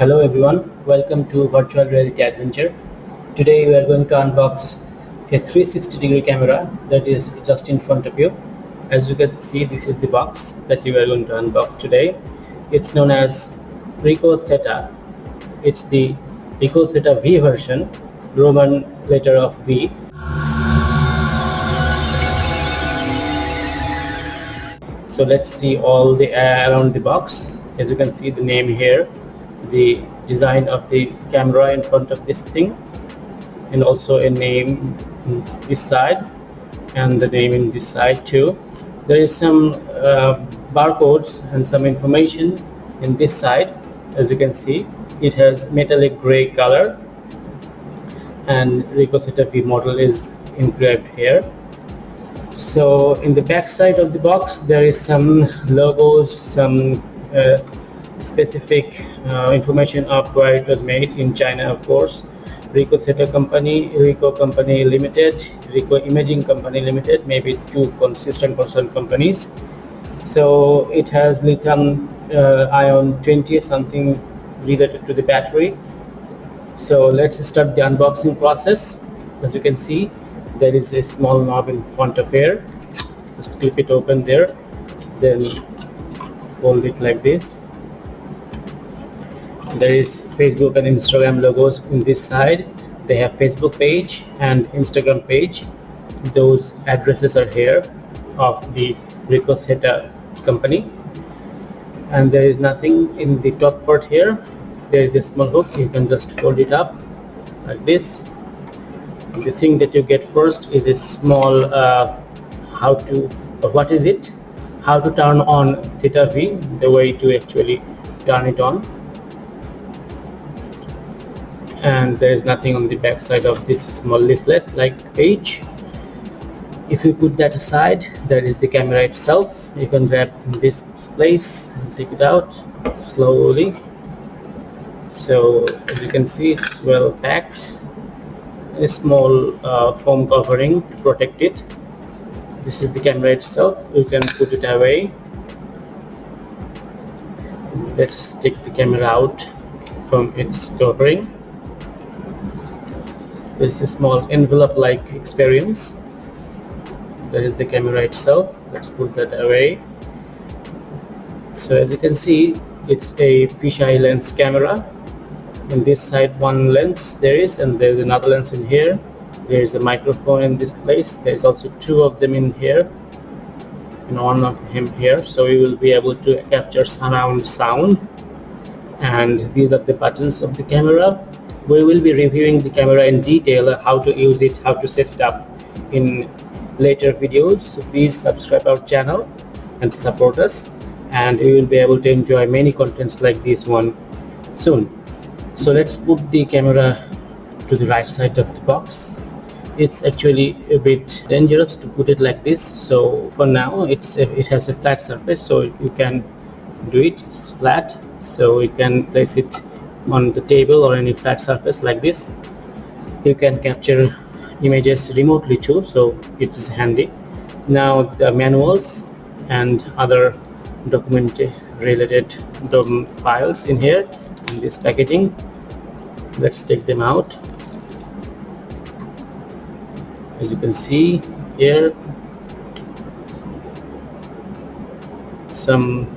Hello everyone, welcome to Virtual Reality Adventure. Today we are going to unbox a 360-degree camera that is just in front of you. As you can see, this is the box that we are going to unbox today. It's known as Ricoh Theta. It's the Ricoh Theta V version, Roman letter of V. So let's see all the around the box. As you can see, the name here, the design of the camera in front of this thing, and also a name in this side and the name in this side too. There is some barcodes and some information in this side. As you can see, it has metallic gray color and Ricoh Theta V model is engraved here. So in the back side of the box there is some logos, some specific information of where it was made in China, of course. Ricoh Theta Company, Ricoh Company Limited, Ricoh Imaging Company Limited, maybe two consistent concerned companies. So it has lithium ion 20 something related to the battery. So let's start the unboxing process. As you can see, there is a small knob in front of here. Just clip it open there, then fold it like this. There is Facebook and Instagram logos in this side. They have Facebook page and Instagram page. Those addresses are here of the Ricoh Theta company. And there is nothing in the top part here. There is a small hook. You can just fold it up like this. The thing that you get first is a small how to turn on Theta V, the way to actually turn it on. And there is nothing on the back side of this small leaflet like page. If you put that aside, there is the camera itself. You can grab this place and take it out slowly. So as you can see, it's well packed. A small foam covering to protect it. This is the camera itself. You can put it away. Let's take the camera out from its covering. There is a small envelope-like experience. There is the camera itself. Let's put that away. So as you can see, it's a fisheye lens camera. In this side one lens there is, and there's another lens in here. There is a microphone in this place. There is also two of them in here and one of him here, so we will be able to capture surround sound. And these are the buttons of the camera. We will be reviewing the camera in detail, how to use it, how to set it up in later videos. So please subscribe our channel and support us, and we will be able to enjoy many contents like this one soon. So let's put the camera to the right side of the box. It's actually a bit dangerous to put it like this, so for now it has a flat surface, so you can do it. It's flat, so you can place it on the table or any flat surface like this. You can capture images remotely too, so it is handy. Now the manuals and other document related files in here in this packaging. Let's take them out. As you can see here, some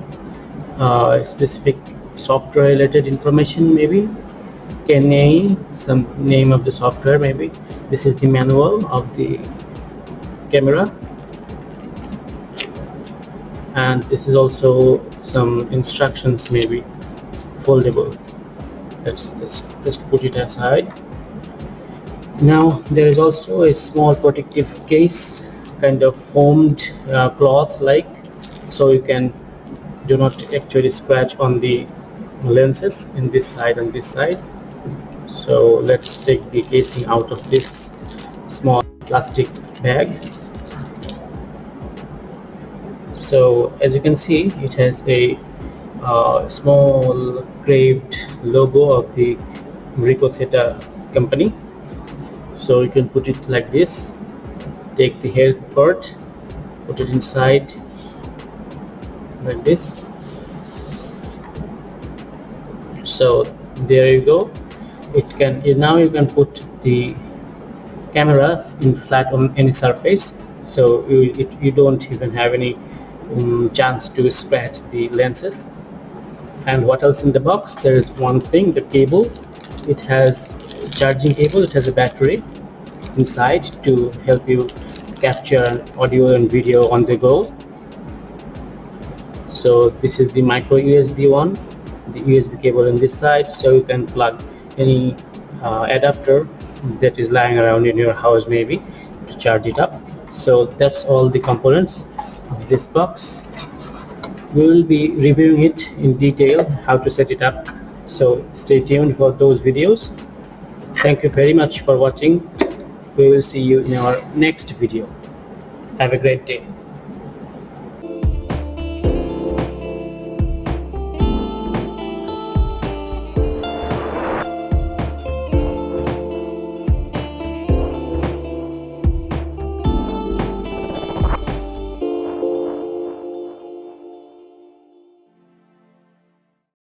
specific software related information, maybe KNA, some name of the software maybe. This is the manual of the camera, and this is also some instructions, maybe foldable. Let's just put it aside. Now there is also a small protective case, kind of foamed cloth like, so you can do not actually scratch on the lenses in this side and this side. So let's take the casing out of this small plastic bag. So as you can see, it has a small engraved logo of the Ricoh Theta company. So you can put it like this. Take the hair part, put it inside like this. So There you go. Now you can put the camera in flat on any surface, so you don't even have any chance to scratch the lenses. And what else in the box? There is one thing, the cable. It has charging cable, it has a battery inside to help you capture audio and video on the go. So this is the micro USB one, the USB cable on this side, so you can plug any adapter that is lying around in your house maybe to charge it up. So that's all the components of this box. We will be reviewing it in detail how to set it up, so stay tuned for those videos. Thank you very much for watching. We will see you in our next video. Have a great day.